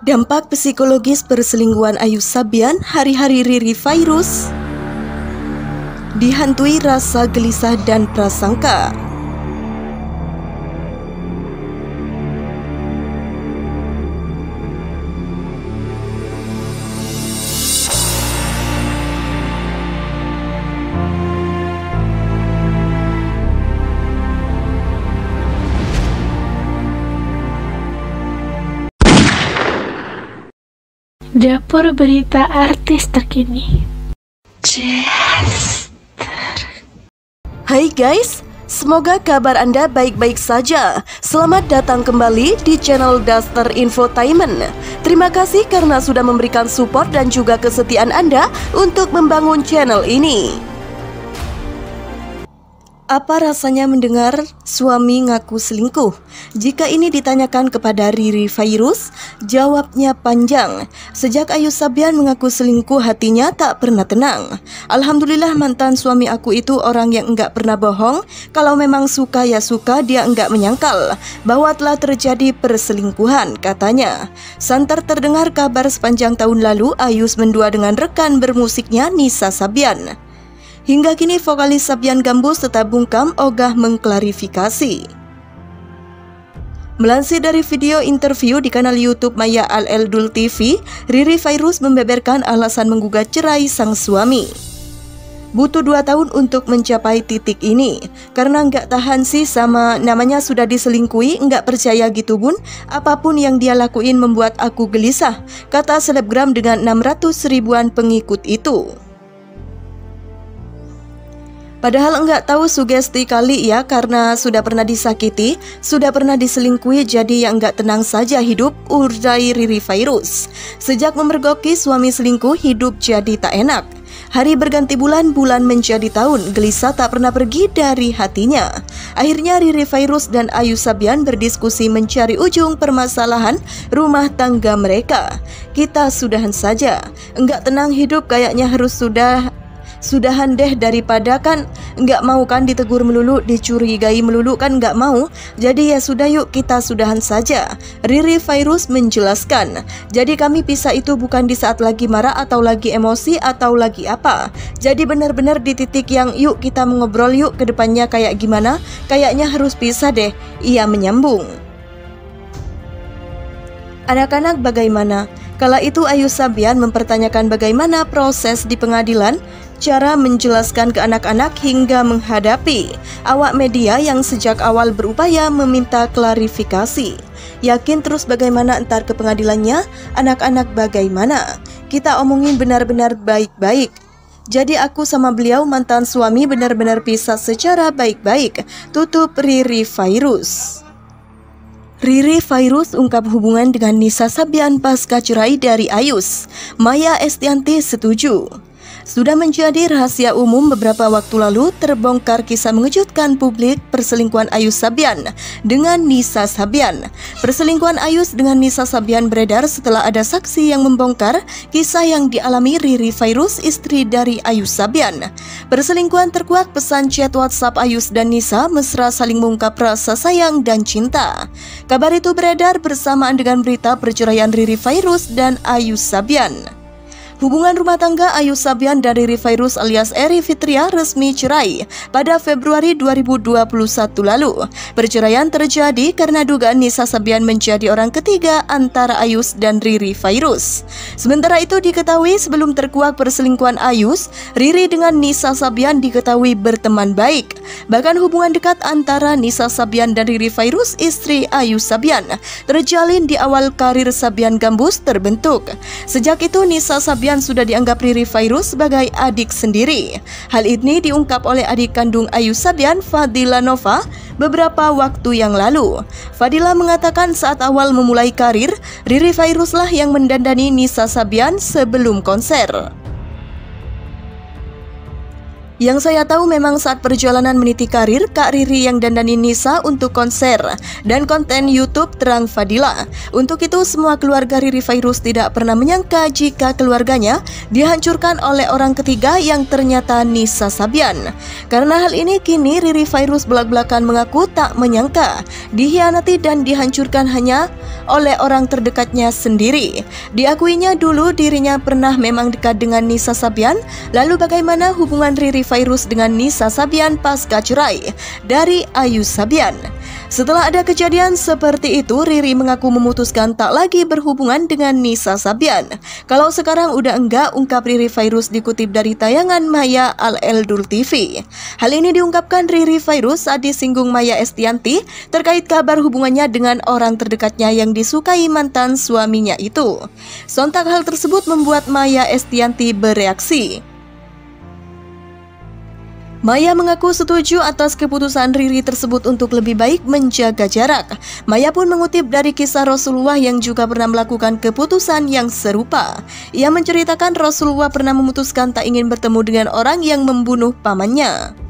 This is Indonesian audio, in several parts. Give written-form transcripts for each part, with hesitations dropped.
Dampak psikologis perselingkuhan Ayu Sabian, hari-hari Riri Fairuz dihantui rasa gelisah dan prasangka. Dapur berita artis terkini. Hai guys, semoga kabar Anda baik-baik saja. Selamat datang kembali di channel Daster Infotainment. Terima kasih karena sudah memberikan support dan juga kesetiaan Anda untuk membangun channel ini. Apa rasanya mendengar suami ngaku selingkuh? Jika ini ditanyakan kepada Riri Fairuz, jawabnya panjang. Sejak Ayu Sabian mengaku selingkuh, hatinya tak pernah tenang. Alhamdulillah mantan suami aku itu orang yang enggak pernah bohong. Kalau memang suka ya suka, dia enggak menyangkal bahwa telah terjadi perselingkuhan, katanya. Santer terdengar kabar sepanjang tahun lalu Ayus mendua dengan rekan bermusiknya Nisa Sabian. Hingga kini vokalis Sabian Gambus tetap bungkam ogah mengklarifikasi. Melansir dari video interview di kanal YouTube Maya Al-Eldul TV, Riri Fairuz membeberkan alasan menggugat cerai sang suami. Butuh 2 tahun untuk mencapai titik ini. Karena nggak tahan sih sama namanya sudah diselingkuhi, nggak percaya gitu bun. Apapun yang dia lakuin membuat aku gelisah, kata selebgram dengan 600 ribuan pengikut itu. Padahal enggak tahu sugesti kali ya, karena sudah pernah disakiti, sudah pernah diselingkuhi, jadi yang enggak tenang saja hidup, urai Riri Fairuz. Sejak memergoki suami selingkuh, hidup jadi tak enak. Hari berganti bulan, bulan menjadi tahun, gelisah tak pernah pergi dari hatinya. Akhirnya Riri Fairuz dan Ayu Sabian berdiskusi mencari ujung permasalahan rumah tangga mereka. Kita sudahan saja, enggak tenang hidup kayaknya harus sudahan deh, daripada kan nggak mau kan ditegur melulu, dicurigai melulu kan nggak mau. Jadi ya sudah, yuk kita sudahan saja, Riri Fairuz menjelaskan. Jadi kami pisah itu bukan di saat lagi marah atau lagi emosi atau lagi apa. Jadi benar-benar di titik yang yuk kita mengobrol yuk ke depannya kayak gimana. Kayaknya harus pisah deh, ia menyambung. Anak-anak bagaimana? Kala itu Ayu Sabian mempertanyakan bagaimana proses di pengadilan, cara menjelaskan ke anak-anak hingga menghadapi awak media yang sejak awal berupaya meminta klarifikasi. Yakin terus bagaimana entar ke pengadilannya, anak-anak bagaimana? Kita omongin benar-benar baik-baik. Jadi aku sama beliau mantan suami benar-benar pisah secara baik-baik, tutup Riri Fairuz. Riri Fairuz ungkap hubungan dengan Nisa Sabian pasca cerai dari Ayus. Maya Estianti setuju. Sudah menjadi rahasia umum beberapa waktu lalu terbongkar kisah mengejutkan publik perselingkuhan Ayus Sabian dengan Nisa Sabian. Perselingkuhan Ayus dengan Nisa Sabian beredar setelah ada saksi yang membongkar kisah yang dialami Riri Fairuz, istri dari Ayus Sabian. Perselingkuhan terkuak pesan chat WhatsApp Ayus dan Nisa mesra saling mengungkap rasa sayang dan cinta. Kabar itu beredar bersamaan dengan berita perceraian Riri Fairuz dan Ayus Sabian. Hubungan rumah tangga Ayu Sabian dan Riri Fairuz alias Eri Fitria resmi cerai pada Februari 2021 lalu. Perceraian terjadi karena dugaan Nisa Sabian menjadi orang ketiga antara Ayus dan Riri Fairuz. Sementara itu diketahui sebelum terkuak perselingkuhan Ayus, Riri dengan Nisa Sabian diketahui berteman baik. Bahkan hubungan dekat antara Nisa Sabian dan Riri Fairuz, istri Ayu Sabian, terjalin di awal karir Sabian Gambus terbentuk. Sejak itu Nisa Sabian sudah dianggap Riri Fairuz sebagai adik sendiri. Hal ini diungkap oleh adik kandung Ayu Sabian, Fadila Nova, beberapa waktu yang lalu. Fadila mengatakan saat awal memulai karir, Riri Fairuz lah yang mendandani Nisa Sabian sebelum konser. Yang saya tahu memang saat perjalanan meniti karir, Kak Riri yang dandani Nisa untuk konser dan konten YouTube Terang Fadila. Untuk itu semua keluarga Riri Fairuz tidak pernah menyangka jika keluarganya dihancurkan oleh orang ketiga yang ternyata Nisa Sabian. Karena hal ini kini Riri Fairuz belak-belakan mengaku tak menyangka dikhianati dan dihancurkan hanya oleh orang terdekatnya sendiri. Diakuinya dulu dirinya pernah memang dekat dengan Nisa Sabian. Lalu bagaimana hubungan Riri Fairuz dengan Nisa Sabian pasca cerai dari Ayu Sabian? Setelah ada kejadian seperti itu, Riri mengaku memutuskan tak lagi berhubungan dengan Nisa Sabian. Kalau sekarang udah enggak, ungkap Riri Fairuz dikutip dari tayangan Maya Al-Eldul TV. Hal ini diungkapkan Riri Fairuz saat disinggung Maya Estianty terkait kabar hubungannya dengan orang terdekatnya yang disukai mantan suaminya itu. Sontak hal tersebut membuat Maya Estianty bereaksi. Maya mengaku setuju atas keputusan Riri tersebut untuk lebih baik menjaga jarak. Maya pun mengutip dari kisah Rasulullah yang juga pernah melakukan keputusan yang serupa. Ia menceritakan Rasulullah pernah memutuskan tak ingin bertemu dengan orang yang membunuh pamannya.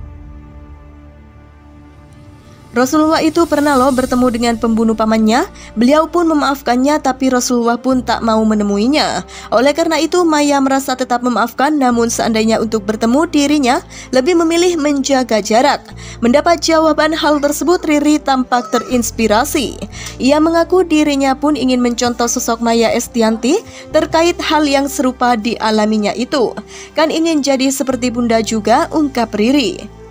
Rasulullah itu pernah bertemu dengan pembunuh pamannya. Beliau pun memaafkannya, tapi Rasulullah pun tak mau menemuinya. Oleh karena itu Maya merasa tetap memaafkan, namun seandainya untuk bertemu dirinya lebih memilih menjaga jarak. Mendapat jawaban hal tersebut, Riri tampak terinspirasi. Ia mengaku dirinya pun ingin mencontoh sosok Maya Estianty terkait hal yang serupa dialaminya itu. Kan ingin jadi seperti bunda juga, ungkap Riri.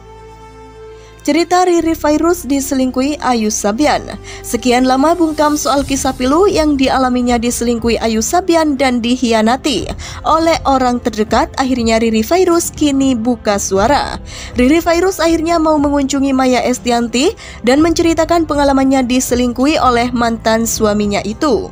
Cerita Riri Fairuz diselingkuhi Ayu Sabian. Sekian lama bungkam soal kisah pilu yang dialaminya diselingkuhi Ayu Sabian dan dikhianati oleh orang terdekat. Akhirnya Riri Fairuz kini buka suara. Riri Fairuz akhirnya mau mengunjungi Maya Estianty dan menceritakan pengalamannya diselingkuhi oleh mantan suaminya itu.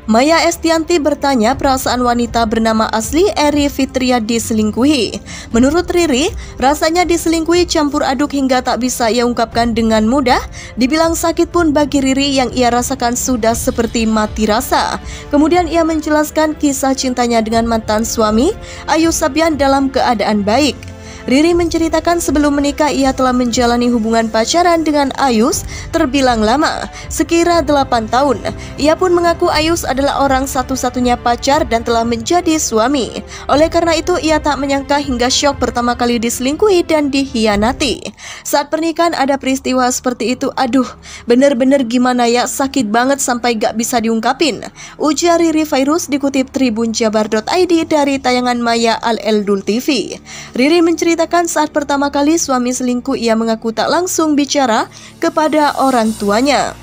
Maya Estianty bertanya perasaan wanita bernama asli Eri Fitria diselingkuhi. Menurut Riri, rasanya diselingkuhi campur aduk hingga tak bisa ia ungkapkan dengan mudah. Dibilang sakit pun bagi Riri yang ia rasakan sudah seperti mati rasa. Kemudian ia menjelaskan kisah cintanya dengan mantan suami, Ayu Sabian, dalam keadaan baik. Riri menceritakan sebelum menikah ia telah menjalani hubungan pacaran dengan Ayus terbilang lama, sekira 8 tahun. Ia pun mengaku Ayus adalah orang satu-satunya pacar dan telah menjadi suami. Oleh karena itu ia tak menyangka hingga syok pertama kali diselingkuhi dan dikhianati. Saat pernikahan ada peristiwa seperti itu, aduh bener-bener gimana ya, sakit banget sampai gak bisa diungkapin, ujar Riri Fairuz dikutip tribunjabar.id dari tayangan Maya Al-Eldul TV. Riri menceritakan saat pertama kali suami selingkuh ia mengaku tak langsung bicara kepada orang tuanya.